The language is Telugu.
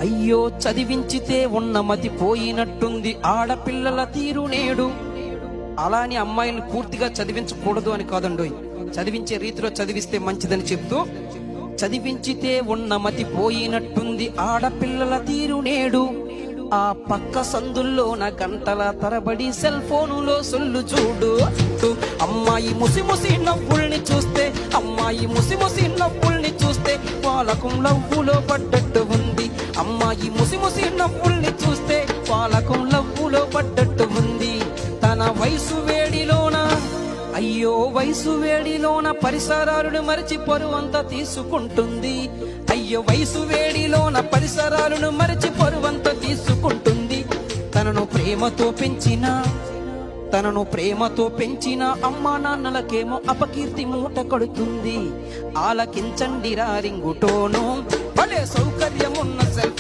అయ్యో చదివించితే ఉన్న మతి పోయినట్టుంది ఆడపిల్లల తీరు నేడు. అలా అని అమ్మాయిని పూర్తిగా చదివించకూడదు అని కాదండోయ్, చదివించే రీతిలో చదివిస్తే మంచిదని చెప్తూ, చదివించితే ఉన్న మతి పోయినట్టుంది ఆడపిల్లల తీరు నేడు. ఆ పక్క సందుల్లోన గంటల తరబడి సెల్ ఫోనులో సొల్లు చూడు. అమ్మాయి ముసి ముసి నవ్వుల్ని చూస్తే, అమ్మాయి ముసి ముసి నవ్వుల్ని చూస్తే పాలకం లవ్వులో పడ్డట్టు ఉంది. అమ్మాయి ముసి ముసి నవ్వుల్ని చూస్తే పాలకం లవ్వులో పడ్డట్టు ఉంది. తన వయసు వేడిలోన, అయ్యో వయసు వేడిలోన పరిసరాలను మరిచి పరువంతా తీసుకుంటుంది. అయ్యో వయసు వేడిలోన పరిసరాలను మరిచి పరువంతా తీసుకుంటుంది. తనను ప్రేమతో పెంచిన అమ్మా నాన్నలకేమో అపకీర్తి మూట కడుతుంది. ఆలకించండి రింగుటోను, భలే సౌకర్యమున్న సెల్